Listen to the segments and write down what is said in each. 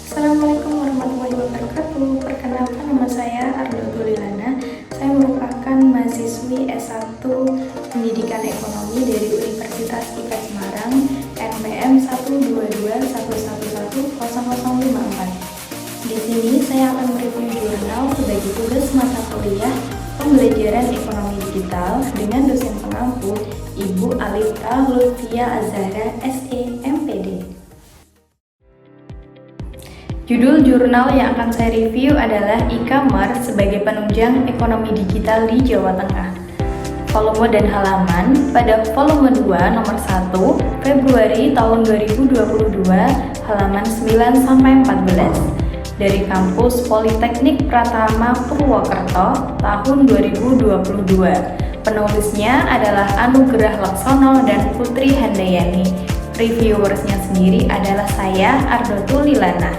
Assalamualaikum warahmatullahi wabarakatuh. Perkenalkan, nama saya Ardo Tulilana. Saya merupakan mahasiswi S1 Pendidikan Ekonomi dari Universitas IPB Semarang, NPM 12211100054. Di sini saya akan mereview jurnal sebagai tugas mata kuliah Pembelajaran Ekonomi Digital dengan dosen pengampu Ibu Alifta Lutfia Azhara, SE, MPD. Judul jurnal yang akan saya review adalah E-commerce sebagai penunjang ekonomi digital di Jawa Tengah. Volume dan halaman pada volume 2 nomor 1 Februari tahun 2022 halaman 9-14 dari kampus Politeknik Pratama Purwokerto tahun 2022. Penulisnya adalah Anugerah Laksono dan Putri Handayani. Reviewersnya sendiri adalah saya, Ardo Tulilana.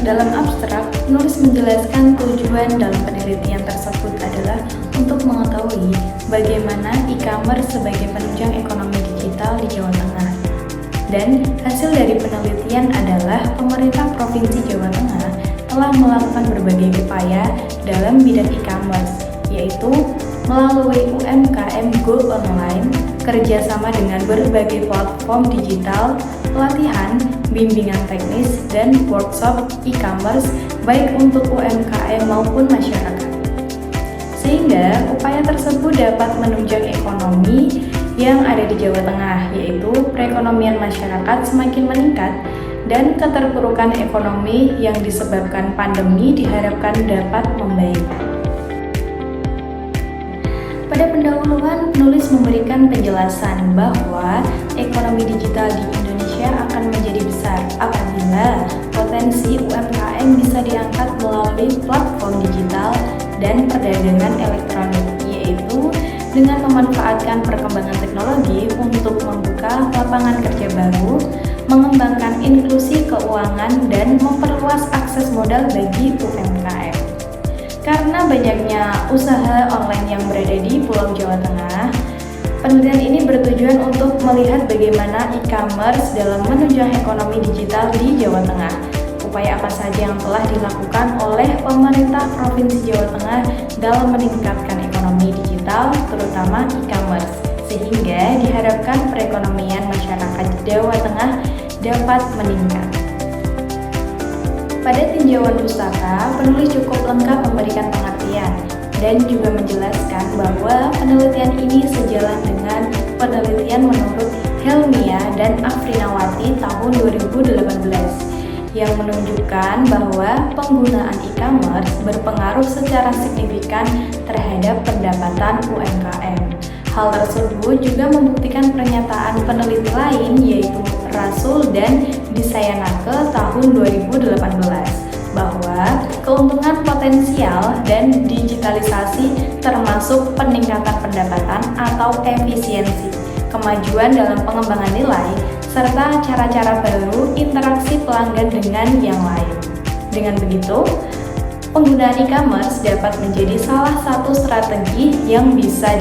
Dalam abstrak, penulis menjelaskan tujuan dalam penelitian tersebut adalah untuk mengetahui bagaimana e-commerce sebagai penunjang ekonomi digital di Jawa Tengah. Dan hasil dari penelitian adalah pemerintah Provinsi Jawa Tengah telah melakukan berbagai upaya dalam bidang e-commerce, yaitu melalui UMKM Go Online, kerjasama dengan berbagai platform digital, pelatihan, bimbingan teknis, dan workshop e-commerce baik untuk UMKM maupun masyarakat. Sehingga upaya tersebut dapat menunjang ekonomi yang ada di Jawa Tengah, yaitu perekonomian masyarakat semakin meningkat dan keterpurukan ekonomi yang disebabkan pandemi diharapkan dapat membaik. Pada pendahuluan, penulis memberikan penjelasan bahwa ekonomi digital di Indonesia akan menjadi besar apabila potensi UMKM bisa diangkat melalui platform digital dan perdagangan elektronik, yaitu dengan memanfaatkan perkembangan teknologi untuk membuka lapangan kerja baru, mengembangkan inklusi keuangan, dan memperluas akses modal bagi UMKM. Karena banyaknya usaha online yang berada di Pulau Jawa Tengah, penelitian ini bertujuan untuk melihat bagaimana e-commerce dalam menunjang ekonomi digital di Jawa Tengah. Upaya apa saja yang telah dilakukan oleh pemerintah Provinsi Jawa Tengah dalam meningkatkan ekonomi digital, terutama e-commerce, sehingga diharapkan perekonomian masyarakat Jawa Tengah dapat meningkat. Pada tinjauan pustaka, penulis cukup lengkap memberikan pengertian dan juga menjelaskan bahwa penelitian ini sejalan dengan penelitian menurut Helmia dan Afrinawati tahun 2018 yang menunjukkan bahwa penggunaan e-commerce berpengaruh secara signifikan terhadap pendapatan UMKM. Hal tersebut juga membuktikan pernyataan peneliti lain yaitu Rasul dan Disayanake tahun 2018 bahwa keuntungan potensial dan digitalisasi termasuk peningkatan pendapatan atau efisiensi, kemajuan dalam pengembangan nilai, serta cara-cara baru interaksi pelanggan dengan yang lain. Dengan begitu, penggunaan e-commerce dapat menjadi salah satu strategi yang bisa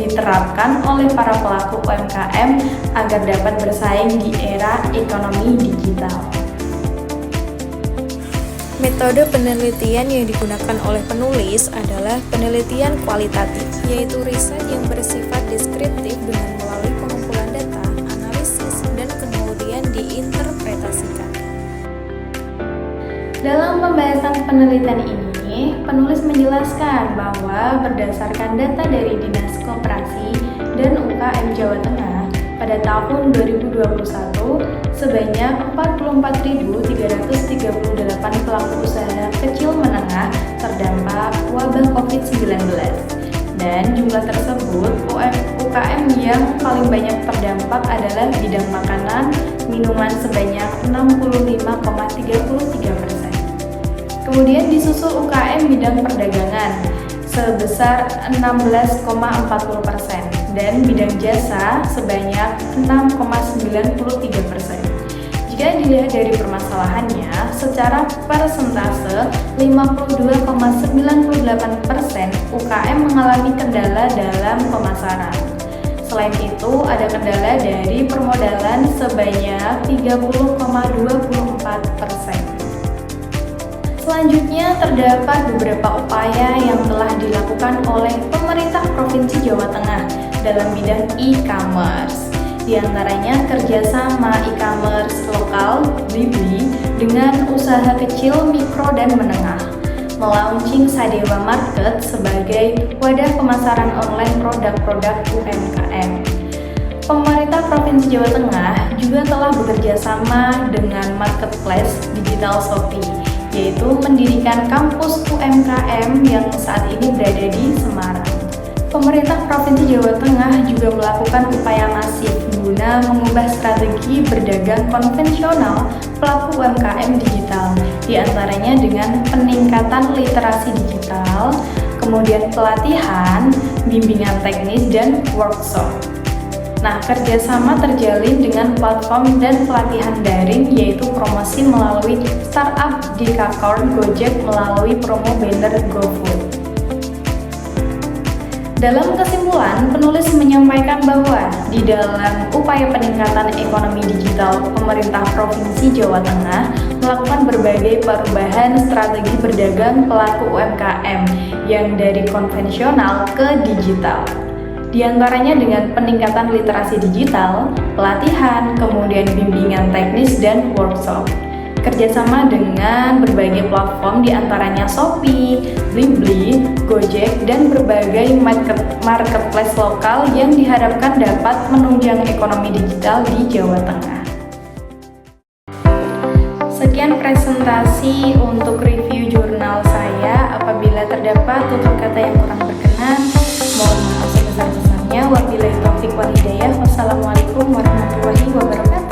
diterapkan oleh para pelaku UMKM agar dapat bersaing di era ekonomi digital. Metode penelitian yang digunakan oleh penulis adalah penelitian kualitatif, yaitu riset yang bersifat deskriptif dengan melalui pengumpulan data, analisis, dan kemudian diinterpretasikan. Dalam pembahasan penelitian ini, penulis menjelaskan bahwa berdasarkan data dari Dinas Koperasi dan UKM Jawa Tengah pada tahun 2021, sebanyak 44.338 pelaku usaha kecil menengah terdampak wabah COVID-19. Dan jumlah tersebut, UKM yang paling banyak terdampak adalah bidang makanan, minuman sebanyak 65,33%. Kemudian disusul UKM bidang perdagangan sebesar 16,40% dan bidang jasa sebanyak 6,93%. Jika dilihat dari permasalahannya, secara persentase 52,98% UKM mengalami kendala dalam pemasaran. Selain itu, ada kendala dari permodalan sebanyak 30,20% Selanjutnya, terdapat beberapa upaya yang telah dilakukan oleh pemerintah Provinsi Jawa Tengah dalam bidang e-commerce. Di antaranya kerjasama e-commerce lokal Blibli dengan usaha kecil, mikro, dan menengah, melaunching Sadewa Market sebagai wadah pemasaran online produk-produk UMKM. Pemerintah Provinsi Jawa Tengah juga telah bekerja sama dengan marketplace digital Shopee, yaitu mendirikan kampus UMKM yang saat ini berada di Semarang. Pemerintah Provinsi Jawa Tengah juga melakukan upaya masif guna mengubah strategi berdagang konvensional pelaku UMKM digital, di antaranya dengan peningkatan literasi digital, kemudian pelatihan, bimbingan teknis, dan workshop. Nah, kerjasama terjalin dengan platform dan pelatihan daring, yaitu promosi melalui startup Dekakorn Gojek melalui promo banner GoFood. Dalam kesimpulan, penulis menyampaikan bahwa di dalam upaya peningkatan ekonomi digital, pemerintah Provinsi Jawa Tengah melakukan berbagai perubahan strategi berdagang pelaku UMKM yang dari konvensional ke digital. Di antaranya dengan peningkatan literasi digital, pelatihan, kemudian bimbingan teknis dan workshop. Kerjasama dengan berbagai platform di antaranya Shopee, Blibli, Gojek, dan berbagai marketplace lokal yang diharapkan dapat menunjang ekonomi digital di Jawa Tengah. Sekian presentasi untuk review jurnal saya. Apabila terdapat tutur kata yang kurang berkenan, mohon maaf sebesar-besarnya. Wabillahi taufiq wal hidayah. Wassalamualaikum warahmatullahi wabarakatuh.